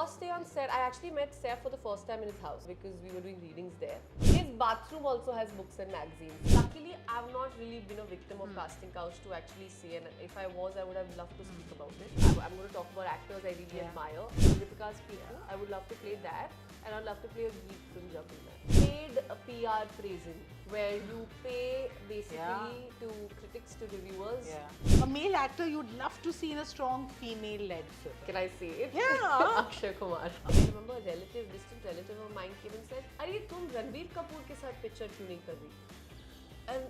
first day on set, I actually met Saif for the first time in his house because we were doing readings there. His bathroom also has books and magazines. Luckily, I've not really been a victim of casting couch to actually say, and if I was, I would have loved to speak about it. I'm going to talk about actors I really admire. Deepika's people, I would love to play that, and I'd love to play a geek film Jabina. Paid a PR praising, where you pay basically to critics, to reviewers. A male actor you'd love to see in a strong female-led film. Can I say it? Yeah. Akshay Kumar. I remember a relative, distant relative of mine came and said, "Arey, tum Ranbir Kapoor ke saath picture kyun nahi kar rahi?" And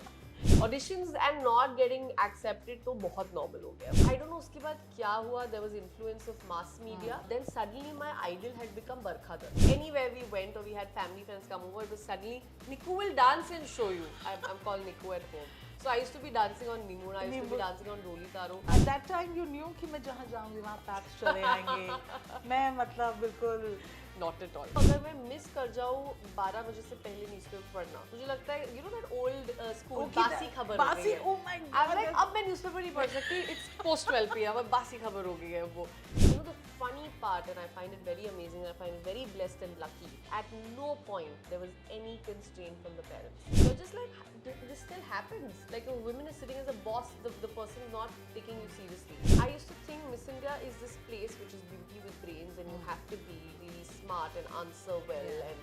auditions and not getting accepted तो बहुत normal हो गया. I don't know उसके बाद क्या हुआ. There was influence of mass media. Then suddenly my idol had become Barkha Dutt. Anywhere we went or we had family friends come over, it was suddenly Niku will dance and show you. I'm called Niku at home. So I used to be dancing on Nimura. I used to be dancing on Roli Taro. At that time you knew कि मैं जहाँ जाऊँगी वहाँ PACS चले आएंगे. मैं मतलब बिल्कुल Not at all. अगर मैं मिस कर जाऊँ 12 बजे से पहले न्यूज़पेपर पढ़ना, मुझे लगता है you know that old school बासी खबर हो गई है. Oh my God. I'm like अब मैं न्यूज़पेपर नहीं पढ़ सकती. It's post 12 p.m. अब बासी खबर हो गई है वो. You know the funny part, and I find it very amazing. I find it very blessed and lucky. At no point there was any constraint from the parents. They're just like, this still happens. Like a woman is sitting as a boss, the person is not taking you seriously. I used to think Miss India is this place which is beauty with brains, and you have to be really smart and answer well, and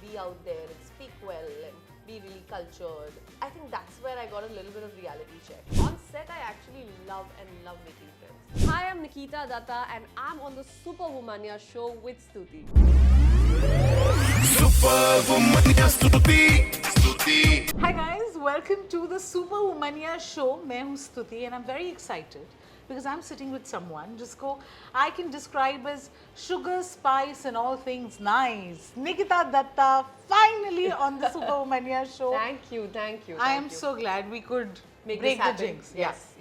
be out there and speak well and be really cultured. I think that's where I got a little bit of reality check. On set, I actually love making friends. Hi, I'm Nikita Dutta, and I'm on the Superwomaniya Show with Stutee. Superwomaniya Stutee. Hi guys, welcome to the Superwomaniya Show. मैं हूँ Stutee and I'm very excited because I'm sitting with someone जिसको I can describe as sugar, spice and all things nice. Nikita Dutta, finally on the Superwomaniya Show. Thank you. I am so glad we could Make break this the happen. jinx. Yes.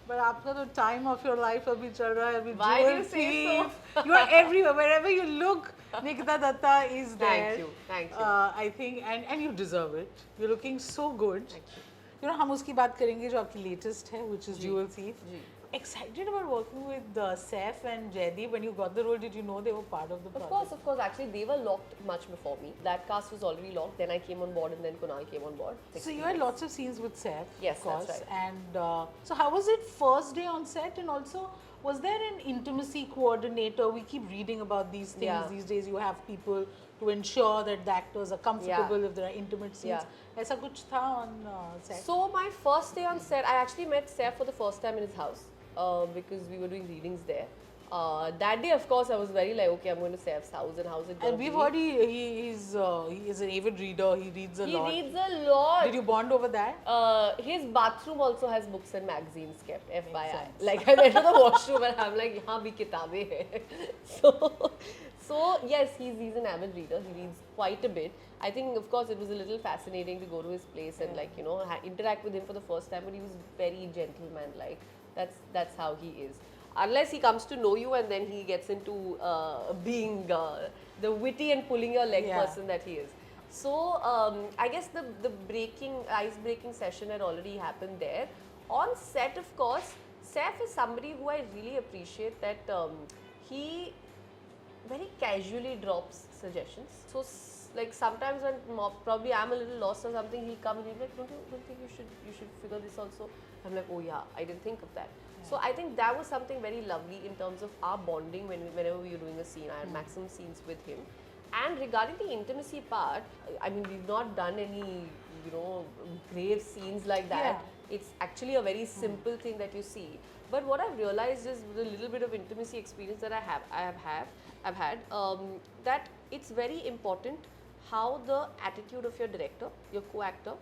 But आपका तो time of your life अभी चल रहा है. अभी Why do you jewel say so? thief. You are everywhere. Wherever you look, Nikita Dutta is there. Thank you. I think and you deserve it. You're looking so good. Thank you. You know हम उसकी बात करेंगे जो आपकी latest है, which is Jewel Thief. Excited about working with Saif and Jaideep. When you got the role, did you know they were part of the project? Of course. Actually, they were locked much before me. That cast was already locked. Then I came on board, and then Kunal came on board. So you had lots of scenes with Saif. Yes, of course. that's right. And so how was it first day on set? And also, was there an intimacy coordinator? We keep reading about these things these days. You have people to ensure that the actors are comfortable if there are intimate scenes. ऐसा कुछ था on set? So my first day on set, I actually met Saif for the first time in his house because we were doing readings there. That day, of course, I was very like, okay, I'm going to Saif's house, and how's it going? And we've heard he is an avid reader. He reads a lot. He reads a lot. Did you bond over that? His bathroom also has books and magazines kept, FYI. Like I went to the washroom and I'm like, यहाँ भी किताबें हैं. So yes, he's an avid reader. He reads quite a bit. I think, of course, it was a little fascinating to go to his place and interact with him for the first time. But he was very gentleman-like. That's how he is. Unless he comes to know you and then he gets into being the witty and pulling your leg person that he is. So I guess the ice-breaking session had already happened there. On set, of course, Saif is somebody who I really appreciate that he very casually drops suggestions. So like sometimes when probably I'm a little lost or something, he'll come and he'll be like, don't you think you should figure this also? I'm like, oh yeah, I didn't think of that. So I think that was something very lovely in terms of our bonding whenever we were doing a scene. I had maximum scenes with him. And regarding the intimacy part, I mean, we've not done any, grave scenes like that. It's actually a very simple thing that you see. But what I've realized is with a little bit of intimacy experience that I've had, that it's very important how the attitude of your director, your co-actor,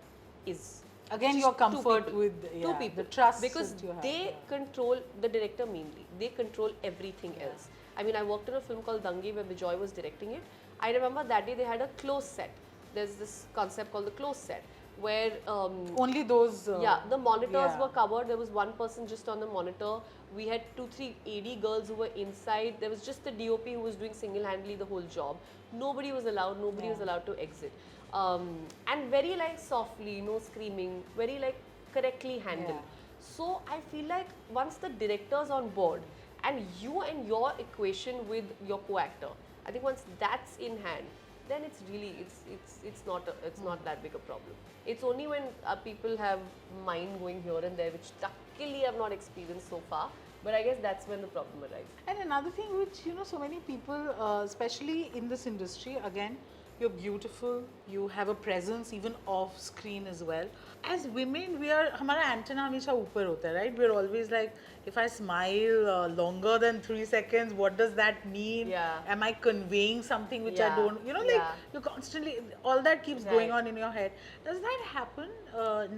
is. Again, your comfort with two people, the trust because that you have, they control the director mainly. They control everything else. I mean, I worked on a film called Dange where Vijay was directing it. I remember that day they had a closed set. There's this concept called the closed set where only those the monitors were covered. There was one person just on the monitor. We had 2-3 AD girls who were inside. There was just the DOP who was doing single-handedly the whole job. Nobody was allowed. Nobody was allowed to exit. And very like softly, no screaming, very like correctly handled. So I feel like once the director's on board and your equation with your co-actor. I think once that's in hand, then it's really it's not that big a problem. It's only when people have mind going here and there, which luckily I've not experienced so far. But I guess that's when the problem arises. And another thing which, you know, so many people, especially in this industry, again, you're beautiful, you have a presence even off screen as well. As women, हमारा antenna हमेशा ऊपर होता है, right? We're always like, if I smile longer than 3 seconds, what does that mean? Yeah. Am I conveying something which I Yeah. don't, you know, like Yeah. you constantly, all that keeps going Right. on in your head. Does that happen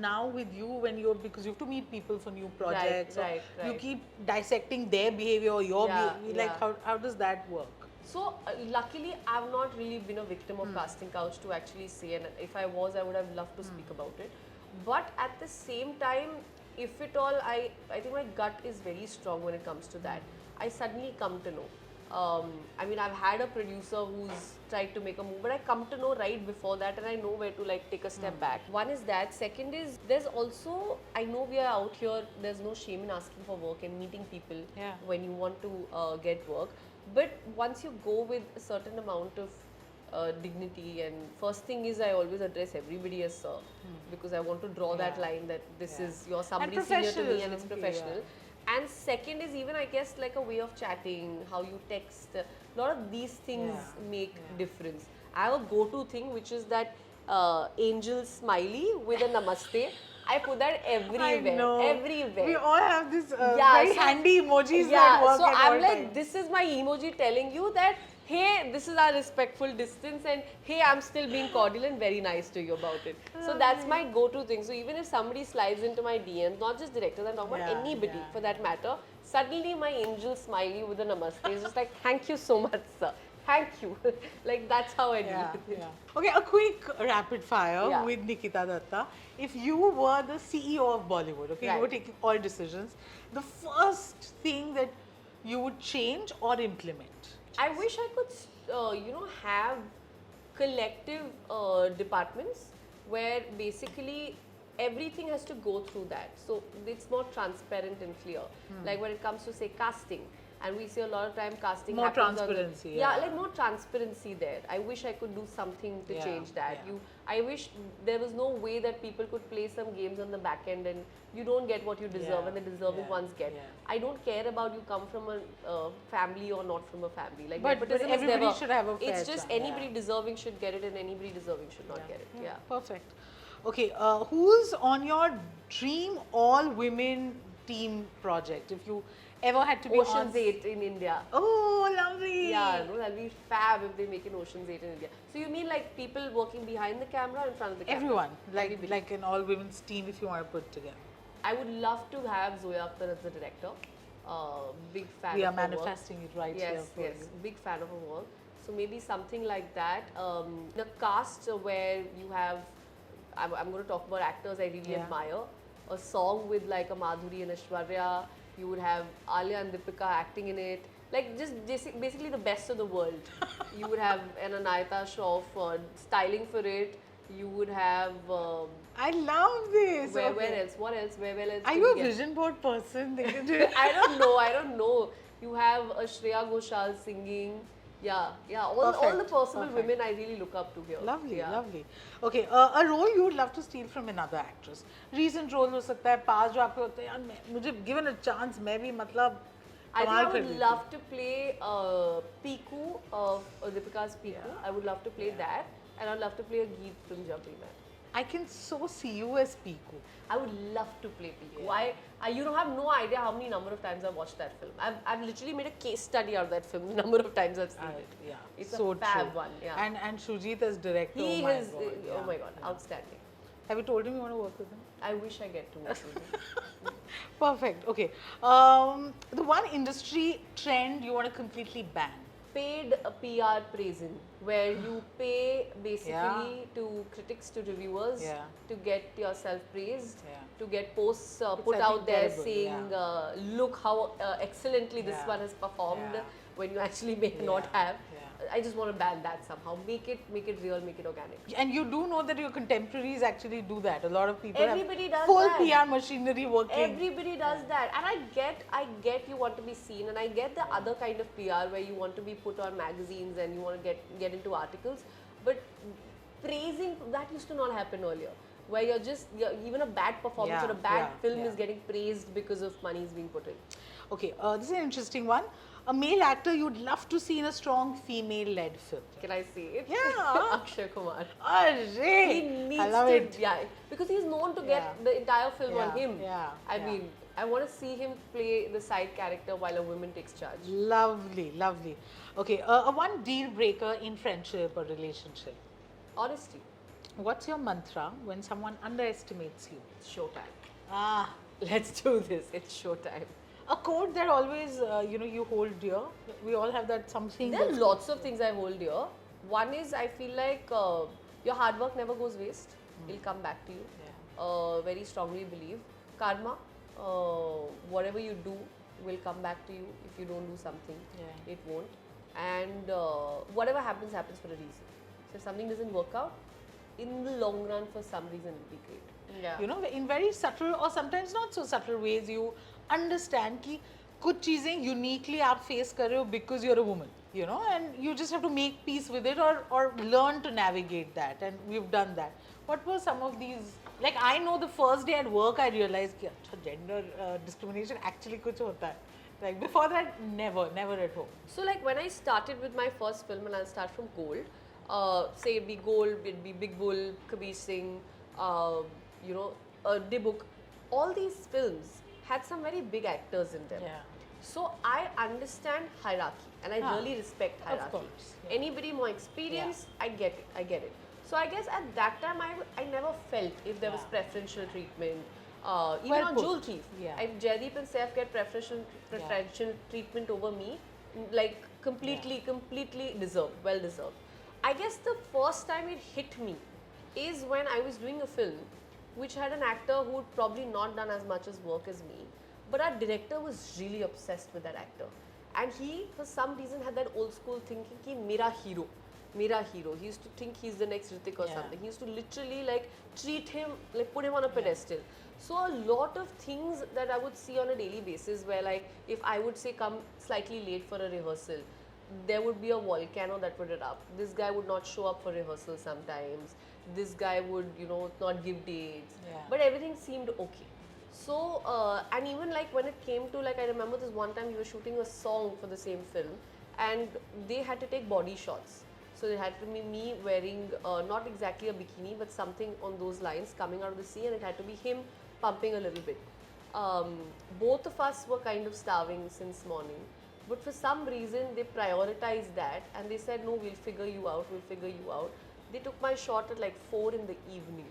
now with you when because you have to meet people for new projects? or right, You right. keep dissecting their behavior or your Yeah, behavior. Like, yeah. how does that work? So luckily, I've not really been a victim of casting couch to actually say, and if I was, I would have loved to speak about it. But at the same time, if at all, I think my gut is very strong when it comes to that. I suddenly come to know. I mean, I've had a producer who's tried to make a move, but I come to know right before that, and I know where to like take a step back. One is that. Second is there's also, I know we are out here. There's no shame in asking for work and meeting people Yeah. when you want to get work. But once you go with a certain amount of dignity, and first thing is I always address everybody as sir, because I want to draw that Yeah. line that this Yeah. is, you're somebody And senior to me and it's professionalism, professional. And second is even I guess like a way of chatting, how you text, a lot of these things Yeah. make difference. I have a go-to thing which is that angel smiley with a namaste. I put that everywhere, I know. everywhere. We all have this Yeah, very so- handy emojis Yeah, that work so at I'm all like, times. this is my emoji telling you that, hey, this is our respectful distance, and hey, I'm still being cordial and very nice to you about it. So that's my go-to thing. So even if somebody slides into my DMs, not just directors, I'm talking about Yeah, anybody yeah, for that matter, suddenly my angel smiley with a namaste is just like, thank you so much, sir. Thank you. Like, that's how I deal Yeah, with it. yeah. Okay, a quick rapid fire Yeah. with Nikita Dutta. If you were the CEO of Bollywood, okay, you were Right. taking all decisions, the first thing that you would change or implement? I wish I could, have collective departments where basically everything has to go through that. So it's more transparent and clear. Like when it comes to say casting, and we see a lot of time casting More happens on the- transparency, yeah, yeah. like more transparency there. I wish I could do something to Yeah, change that. yeah. I wish there was no way that people could play some games on the back end and you don't get what you deserve Yeah, and the deserving yeah, ones get. yeah. I don't care about you come from a family or not from a family. Like But nepotism is everybody never, should have a fair it's just chance, anybody yeah. deserving should get it and anybody deserving should not get it. Yeah. Perfect. Okay, who's on your dream all-women team project? If you ever had to be Ocean's on... 8 in India. Oh, lovely. Yeah, no, that'll be fab if they make an Ocean's 8 in India. So you mean like people working behind the camera or in front of the camera? Everyone, Everybody. like an all-women's team if you want to put together. I would love to have Zoya Akhtar as the director. Big fan We are of her work. manifesting it right here Yes, for yes, you. big fan of her work. So maybe something like that. The cast where you have, I'm going to talk about actors I really Yeah. admire. A song with like a Madhuri and Aishwarya. You would have Alia and Deepika acting in it. Like just basically the best of the world. You would have an Anayata Shroff styling for it. You would have I love this. where Okay. else? What else? Where else? Are can you we a get? vision board person? I don't know. You have Shreya Ghoshal singing. Yeah. All the Perfect, possible perfect. women I really look up to here. Lovely, Yeah. lovely. Okay, a role you would love to steal from another actress. Recent role हो सकता है, past जो आपको होते हैं यार मुझे given a chance मैं भी मतलब I think कमाल I कर would देती love to play Piku of Deepika's Piku. Yeah. I would love to play that, and I'd love to play a Geet from Jabri Man. I can so see you as Piku. I would love to play Piku. I you don't have no idea how many number of times I've watched that film. I've literally made a case study out of that film. The number of times I've seen it. Yeah, It's so a fab true. one. Yeah. And Shujit as director. He oh my is. God, yeah. Oh my God, outstanding. Have you told him you want to work with him? I wish I get to work with him. Perfect. Okay. The one industry trend you want to completely ban. Paid PR praising, where you pay basically Yeah. to critics, to reviewers, Yeah. to get yourself praised, Yeah. to get posts put I out think, there terrible, saying, look how excellently this Yeah. one has performed. Yeah. when you actually may not have. I just want to ban that somehow. Make it real, make it organic. And you do know that your contemporaries actually do that. A lot of people Everybody have does full that. PR machinery working. Everybody does that, and I get you want to be seen, and I get the other kind of PR where you want to be put on magazines and you want to get into articles, but praising that used to not happen earlier. Where even a bad performance or a bad film is getting praised because of money is being put in. Okay, this is an interesting one. A male actor you'd love to see in a strong female-led film. Can I say it? Yeah. Akshay Kumar. Array! He needs I love to, it. because he's known to get the entire film on him. I yeah. mean, I want to see him play the side character while a woman takes charge. Lovely, lovely. Okay, a one deal breaker in friendship or relationship. Honesty. What's your mantra when someone underestimates you? It's showtime. Ah, Let's do this. It's showtime. a quote that always, you hold dear. We all have that something. There are lots of things I hold dear. One is I feel like your hard work never goes waste. It'll come back to you. Very strongly believe. Karma, whatever you do will come back to you. If you don't do something, it won't. And whatever happens, happens for a reason. So if something doesn't work out, in the long run, for some reason, it'll be great. Yeah. You know, in very subtle or sometimes not so subtle ways, you understand कि कुछ चीजें uniquely आप face कर रहे हो because you're a woman, you know, and you just have to make peace with it or learn to navigate that, and we've done that. What were some of these? Like, I know the first day at work I realized कि अच्छा gender discrimination actually कुछ होता है. Like before that, never at home. So like when I started with my first film, and I'll start from Gold, say it'd be Gold, it'd be Big Bull, Kabir Singh, Dibuk, all these films had some very big actors in them. Yeah. So I understand hierarchy, and I really respect hierarchy. Of course. Yeah. Anybody more experienced, I get it. So I guess at that time I never felt if there was preferential treatment. Even Well on put. Jewel Thief, if Jaideep and Saif get preferential treatment over me, like completely well deserved. I guess the first time it hit me is when I was doing a film which had an actor who had probably not done as much as work as me, but our director was really obsessed with that actor, and he for some reason had that old school thinking ki mera hero. He used to think he's the next Hrithik or something. He used to literally like treat him, like put him on a pedestal. So a lot of things that I would see on a daily basis where like if I would say come slightly late for a rehearsal, there would be a volcano that would erupt. This guy would not show up for rehearsal sometimes. This guy would, not give dates. But everything seemed okay. So, and even like when it came to like, I remember this one time we were shooting a song for the same film and they had to take body shots. So it had to be me wearing not exactly a bikini but something on those lines coming out of the sea, and it had to be him pumping a little bit. Both of us were kind of starving since morning, but for some reason they prioritized that and they said, no, we'll figure you out. They took my shot at like 4 in the evening.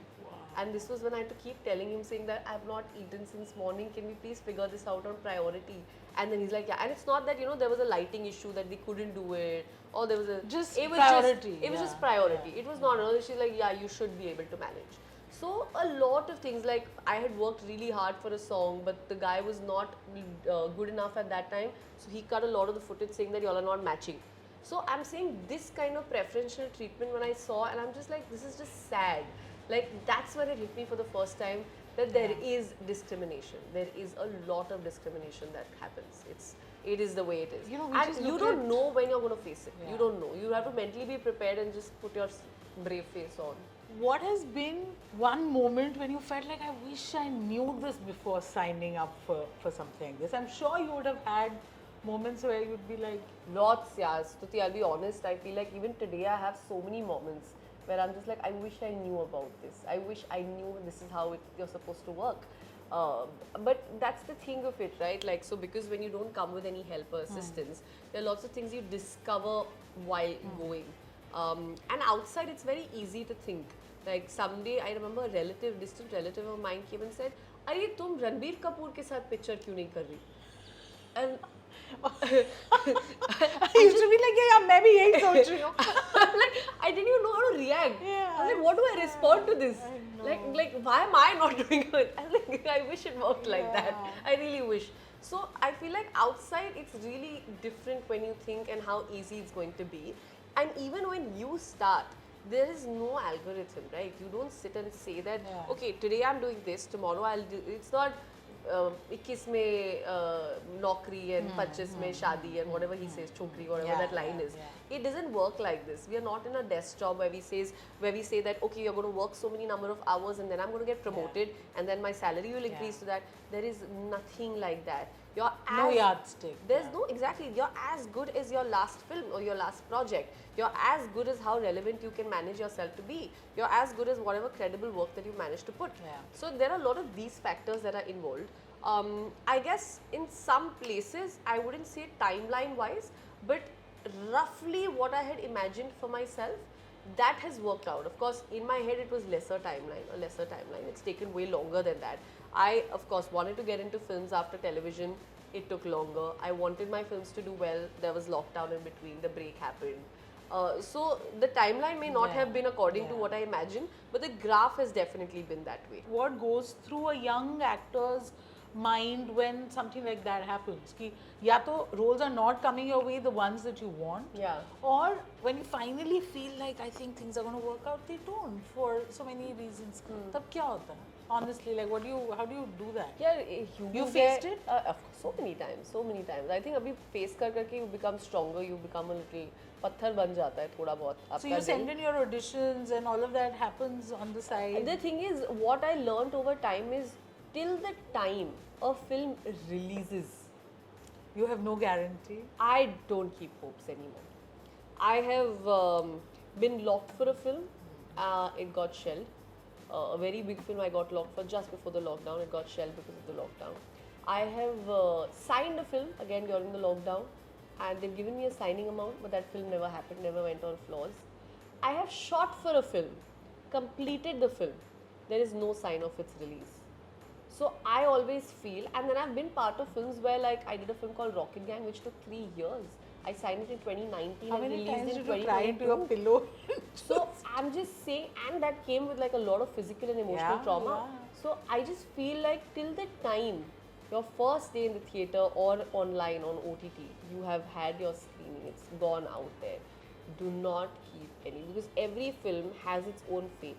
And this was when I had to keep telling him, saying that I've not eaten since morning, can we please figure this out on priority? And then he's like, yeah. And it's not that, there was a lighting issue that they couldn't do it, or there was a... priority. It was just priority. It was not, she's like, yeah, you should be able to manage. So a lot of things, like I had worked really hard for a song, but the guy was not good enough at that time. So he cut a lot of the footage saying that y'all are not matching. So I'm saying this kind of preferential treatment when I saw, and I'm just like, this is just sad. Like that's when it hit me for the first time that there is discrimination. There is a lot of discrimination that happens. It is the way it is. And you don't know when you're going to face it. Yeah. You don't know. You have to mentally be prepared and just put your brave face on. What has been one moment when you felt like, I wish I knew this before signing up for something like this? I'm sure you would have had moments where you'd be like... Lots, yeah. Stutee, I'll be honest. I feel like even today I have so many moments where I'm just like, I wish I knew about this. I wish I knew this is how you're supposed to work. But that's the thing of it, right? Like, so because when you don't come with any help or assistance, there are lots of things you discover while going. And outside, it's very easy to think. Like someday, I remember a distant relative of mine came and said, "Arey, tum Ranbir Kapoor ke saath picture kyun nahi kar rahi?" And I used to be like, yeah, मैं भी यही सोच रही हूँ. I'm like, I didn't even know how to react. Yeah, I was like, what do I respond to this? Like, why am I not doing it? I was like, I wish it worked like that. I really wish. So I feel like outside it's really different when you think and how easy it's going to be. And even when you start, there is no algorithm, right? You don't sit and say that, okay, today I'm doing this, tomorrow I'll do. It's not 21 में नौकरी and 25 में शादी and whatever he says, chokri, whatever that line is. It doesn't work like this. We are not in a desk job where we say that, okay, you're going to work so many number of hours and then I'm going to get promoted and then my salary will increase to that. There is nothing like that. You're no yardstick. There's no, exactly. You're as good as your last film or your last project. You're as good as how relevant you can manage yourself to be. You're as good as whatever credible work that you manage to put. So there are a lot of these factors that are involved. I guess in some places, I wouldn't say timeline wise, but roughly what I had imagined for myself, that has worked out. Of course, in my head it was a lesser timeline. It's taken way longer than that. I, of course, wanted to get into films after television. It took longer. I wanted my films to do well. There was lockdown in between. The break happened. So the timeline may not have been according to what I imagined, but the graph has definitely been that way. What goes through a young actor's mind when something like that happens? Ki ya to roles are not coming your way, the ones that you want, or when you finally feel like I think things are going to work out, they don't for so many reasons. Tab kya hota hai? Honestly, like how do you do that? Yeah, you faced it? Of course, so many times. I think abhi face karke you become stronger, you become a little patthar ban jata hai thoda bahut. So you send in your auditions and all of that happens on the side. The thing is, what I learned over time is, till the time a film releases, you have no guarantee. I don't keep hopes anymore. I have been locked for a film. It got shelved. A very big film I got locked for just before the lockdown. It got shelved because of the lockdown. I have signed a film again during the lockdown, and they've given me a signing amount, but that film never happened, never went on floors. I have shot for a film, completed the film. There is no sign of its release. So I always feel, and then I've been part of films where, like, I did a film called Rocket Gang, which took 3 years. I signed it in 2019 and released in 2022. How many times did you cry into your pillow? So I'm just saying, and that came with like a lot of physical and emotional trauma. So I just feel like till the time, your first day in the theatre or online on OTT, you have had your screening, it's gone out there. Do not keep any, because every film has its own fate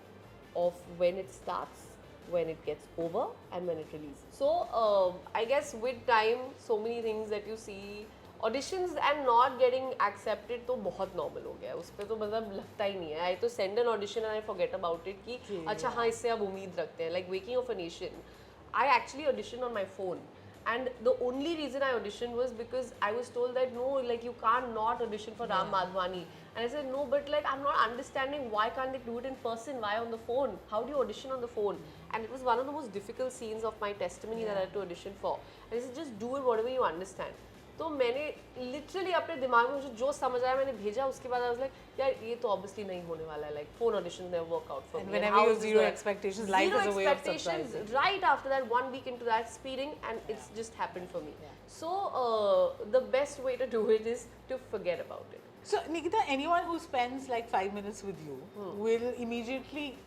of when it starts, when it gets over, and when it releases. So I guess with time, so many things that you see, auditions and not getting accepted तो बहुत normal हो गया है. उस पे तो मतलब लगता ही नहीं है. I तो send an audition and I forget about it कि अच्छा हाँ इससे अब उम्मीद रखते हैं. Like Waking of a Nation, I actually auditioned on my phone, and the only reason I auditioned was because I was told that no, like you can't not audition for Ram Madhwani, and I said no, but like I'm not understanding why can't they do it in person? Why on the phone? How do you audition on the phone? And it was one of the most difficult scenes of my testimony that I had to audition for. And I said just do it whatever you understand. तो मैंने literally अपने दिमाग में मुझे जो समझ आया मैंने भेजा. उसके बाद I was like, यार ये तो obviously नहीं होने वाला है. Like phone auditions never work out for me. And whenever you have zero expectations, life is a way of surprising. Right after that, 1 week into that, speeding, and it's just happened for me. So the best way to do it is to forget about it. So Nikita, anyone who spends like 5 minutes with you will immediately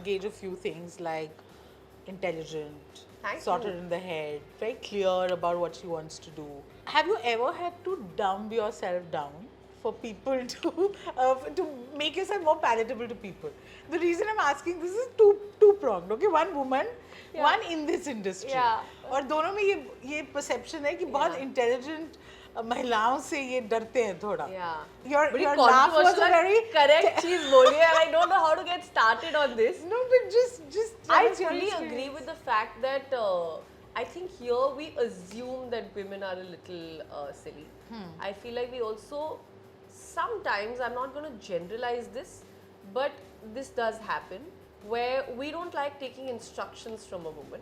gauge a few things like intelligent, sorted in the head, very clear about what she wants to do. Have you ever had to dumb yourself down for people to make yourself more palatable to people? The reason I'm asking this is two pronged. Okay, one woman, one in this industry. और दोनों में ये perception है कि बहुत intelligent महिलाओं से ये डरते हैं थोड़ा. Your laugh was a very correct चीज बोली है. I don't know how to get started on this. No, but just I fully agree with the fact that I think here we assume that women are a little silly. I feel like we also sometimes, I'm not going to generalize this, but this does happen, where we don't like taking instructions from a woman.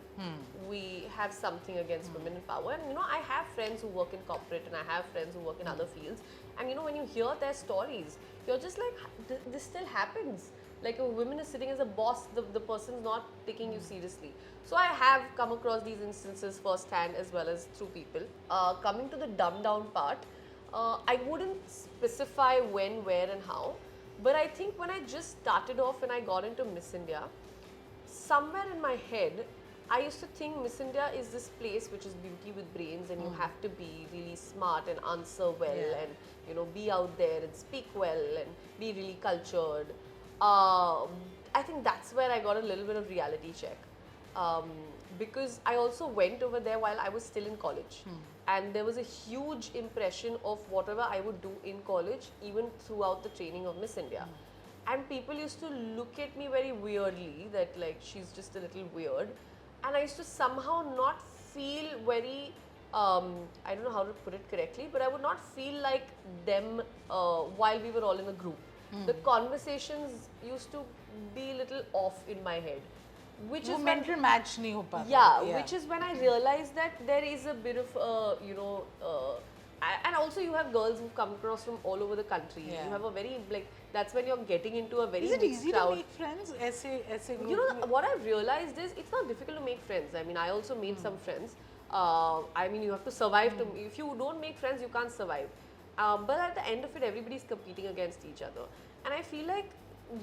We have something against women in power. And you know, I have friends who work in corporate and I have friends who work in other fields. And you know, when you hear their stories, you're just like, this still happens. Like a woman is sitting as a boss, the person's not taking you seriously. So I have come across these instances firsthand as well as through people. Coming to the dumb down part, I wouldn't specify when, where and how. But I think when I just started off and I got into Miss India, somewhere in my head, I used to think Miss India is this place which is beauty with brains, and you have to be really smart and answer well, and be out there and speak well and be really cultured. I think that's where I got a little bit of reality check, because I also went over there while I was still in college, and there was a huge impression of whatever I would do in college, even throughout the training of Miss India. And people used to look at me very weirdly, that like she's just a little weird, and I used to somehow not feel very, I don't know how to put it correctly, but I would not feel like them while we were all in a group. The conversations used to be a little off in my head, which वो is mental match नहीं हो पाता. yeah, which is when I realized that there is a bit of and also you have girls who've come across from all over the country. Yeah. You have a very that's when you're getting into a very Is it mixed easy crowd. to make friends? ऐसे group You know, में? what I've realized is it's not difficult to make friends. I mean, I also made some friends. I mean, you have to survive. If you don't make friends, you can't survive. But at the end of it, everybody's competing against each other. And I feel like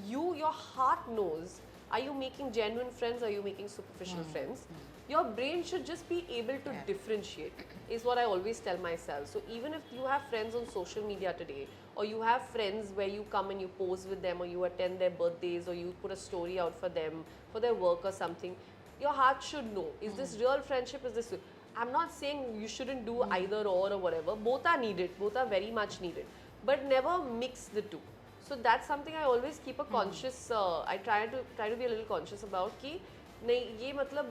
your heart knows, are you making genuine friends or are you making superficial friends? Your brain should just be able to differentiate, is what I always tell myself. So even if you have friends on social media today, or you have friends where you come and you pose with them, or you attend their birthdays, or you put a story out for them, for their work or something, your heart should know, is this real friendship, is this... I'm not saying you shouldn't do either or whatever. Both are needed, both are very much needed. But never mix the two. So that's something I always keep a conscious, I try to be a little conscious about ki, nahi, ye matlab,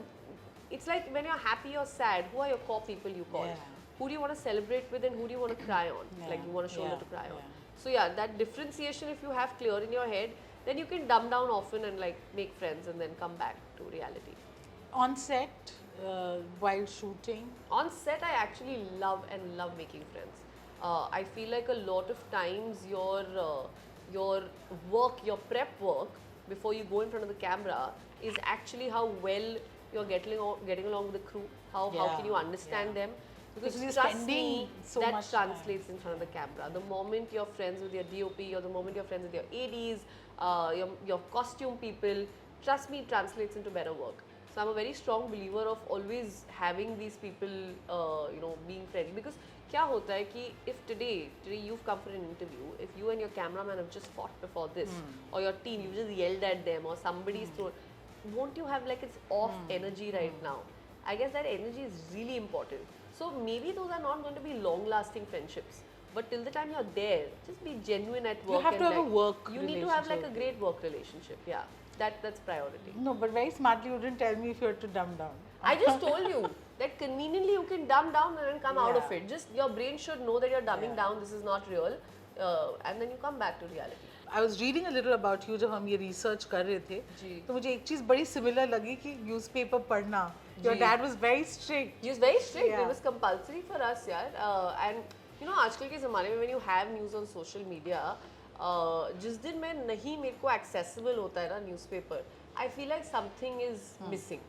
it's like when you're happy or sad, who are your core people you call? Yeah. Who do you want to celebrate with and who do you want to cry on? Like you want a shoulder to cry on. So yeah, that differentiation if you have clear in your head, then you can dumb down often and like make friends and then come back to reality. On set, while shooting? On set, I actually love making friends. I feel like a lot of times your work, your prep work before you go in front of the camera is actually how well you're getting along with the crew. How can you understand them? Because you're trust spending me, so that much translates in front of the camera. The moment you're friends with your DOP, or the moment you're friends with your ADs, your costume people, trust me, it translates into better work. So I'm a very strong believer of always having these people, being friendly. Because क्या होता है कि if today you've come for an interview, if you and your cameraman have just fought before this, or your team, you just yelled at them, or somebody's thrown, won't you have like its off energy right now? I guess that energy is really important. So maybe those are not going to be long-lasting friendships. But till the time you're there, just be genuine at work. You have to have a work You need to have like a great work relationship. Yeah, that's priority. No, but very smartly you didn't tell me if you had to dumb down. I just told you that conveniently you can dumb down and then come out of it. Just your brain should know that you're dumbing down, this is not real, and then you come back to reality. I was reading a little about you जब हम ये research कर रहे थे, तो मुझे एक चीज़ बड़ी similar लगी कि newspaper पढ़ना. Your dad was very strict. He was very strict. It was compulsory for us, यार. And you know, आजकल के ज़माने में when you have news on social media, जिस दिन मैं नहीं मेरे को accessible होता है ना newspaper, I feel like something is missing.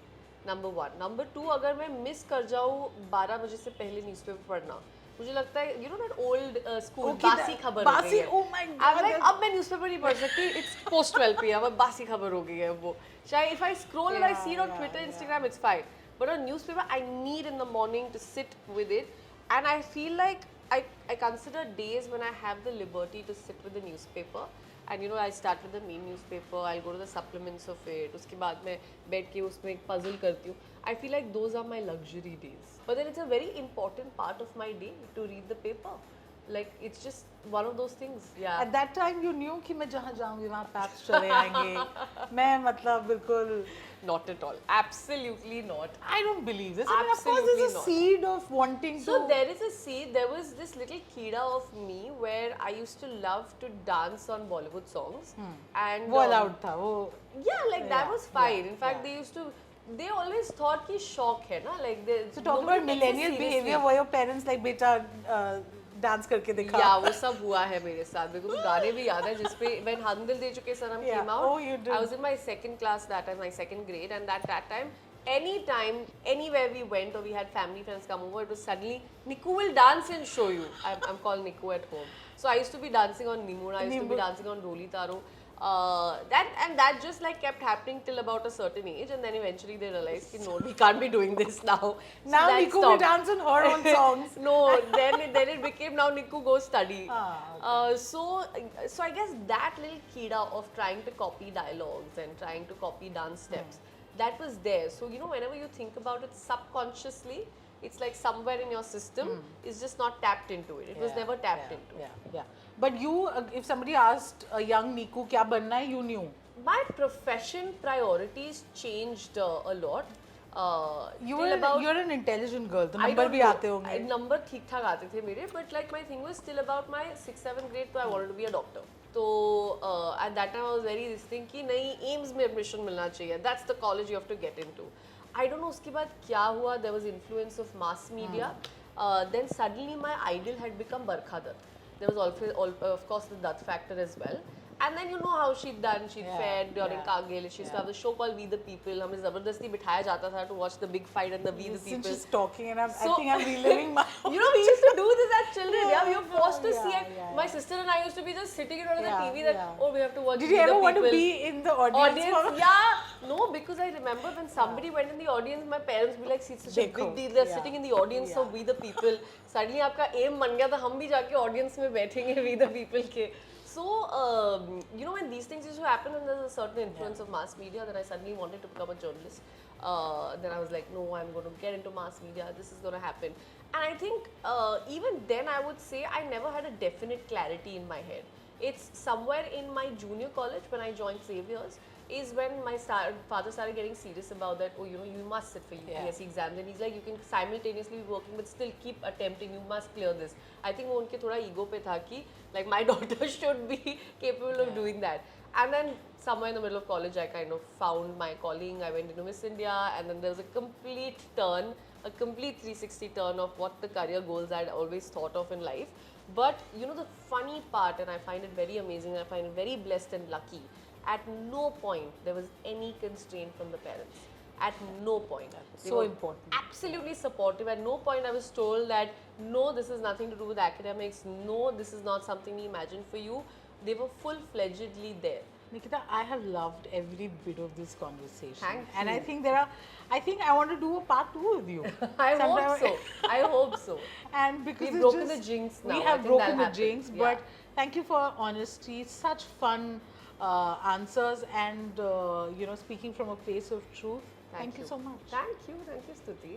Number one. Number two, अगर मैं miss कर जाऊँ 12 बजे से पहले newspaper पढ़ना, मुझे लगता है you know that old school बासी खबर हो गई है. Oh my God. I'm like अब मैं newspaper नहीं पढ़ सकती. It's post 12 p.m. अब बासी खबर हो गई है वो. चाहे if I scroll and I see it on Twitter, Instagram, it's fine. But on newspaper, I need in the morning to sit with it, and I feel like I consider days when I have the liberty to sit with the newspaper. And you know, I start with the main newspaper, I'll go to the supplements of it, उसके बाद मैं बैठ के उसमें एक puzzle करती हूँ. I feel like those are my luxury days. But then it's a very important part of my day to read the paper. Like, it's just one of those things. Yeah. At that time, you knew कि मैं जहाँ जाऊँगी वहाँ paps चले आएंगे. मैं मतलब बिल्कुल. Not at all. Absolutely not. I don't believe this. I mean, of course, Absolutely there's a not. seed of wanting to. So there is a seed. There was this little kida of me where I used to love to dance on Bollywood songs. And वो allowed था वो. Yeah, like that was fine. In fact, they used to. They always thought कि शौक है ना, like they. So talking about millennial behavior, were your parents like बेटा dance करके दिखा? या वो सब हुआ है मेरे साथ. मेरे को तो गाने भी याद है जिसपे when हम दिल दे चुके सनम came out. Oh, you did. I was in my second class that time, my second grade, and at that time, anytime, anywhere we went or we had family friends come over, it was suddenly Niku will dance and show you. I'm called Niku at home. So I used to be dancing on Nimura, I used to be dancing on Roli Taro. That just like kept happening till about a certain age, and then eventually they realized, no, we can't be doing this now. So Now that Niku will stopped. dance on her own songs. No, then it became now Niku go study. Ah, So I guess that little kida of trying to copy dialogues and trying to copy dance steps, that was there. So whenever you think about it subconsciously, it's like somewhere in your system is just not tapped into it. It was never tapped into. Yeah. But you, if somebody asked a young Niku, "Kya banna hai?" you knew. My profession priorities changed a lot. You're an intelligent girl. तो I number don't भी know. आते होंगे. Number ठीक ठाक आते थे मेरे, but like my thing was still about my 6th 7th grade, so I wanted to be a doctor. So at that time I was very this thing कि नहीं एम्स में admission मिलना चाहिए. That's the college you have to get into. I don't know उसके बाद क्या हुआ. There was influence of mass media. Then suddenly my idol had become Barkha Dutt. There was also, of course, the Dutt factor as well. And then you know how she'd done, she'd fed during Kargil, she used to have a show called We the People. हमें ज़बरदस्ती बिठाया जाता था to watch the big fight and the We the Since People. she's talking and I think I'm reliving my You know, we used to do this as children. Yeah, we were forced to see it. yeah. My sister and I used to be just sitting in front of the Yeah, TV that, yeah. oh, we have to watch Did We you the ever want to People. be in the audience? Yeah. No, because I remember when somebody went in the audience, my parents would be like, see, it's such a Décor. big deal. They're sitting in the audience of We the People. Suddenly, आपका aim बन गया था हम भी जाके audience में बैठेंगे We the People के. So, when these things used to happen and there's a certain influence of mass media, then I suddenly wanted to become a journalist. Then I was like, no, I'm going to get into mass media. This is going to happen. And I think even then I would say I never had a definite clarity in my head. It's somewhere in my junior college when I joined Xavier's is when my father started getting serious about that. Oh, you must sit for UPSC exams, and he's like, you can simultaneously be working, but still keep attempting. You must clear this. I think वो उनके थोड़ा ego पे था कि like my daughter should be capable of doing that. And then somewhere in the middle of college, I kind of found my calling. I went into Miss India, and then there was a complete turn, a complete 360 turn of what the career goals I'd always thought of in life. But the funny part, and I find it very amazing, I find it very blessed and lucky. At no point there was any constraint from the parents. At no point. They So were important. Absolutely supportive. At no point I was told that, no, this has nothing to do with academics. No, this is not something we imagined for you. They were full-fledgedly there. Nikita, I have loved every bit of this conversation. Thank And you. I think I want to do a part 2 with you. I Sometime- hope so. I hope so. And because We've it's broken just- the jinx now. We I have think broken that'll the jinx, happen. but Yeah. thank you for honesty, such fun answers, and speaking from a place of truth. Thank you so much. Thank you, Stutee.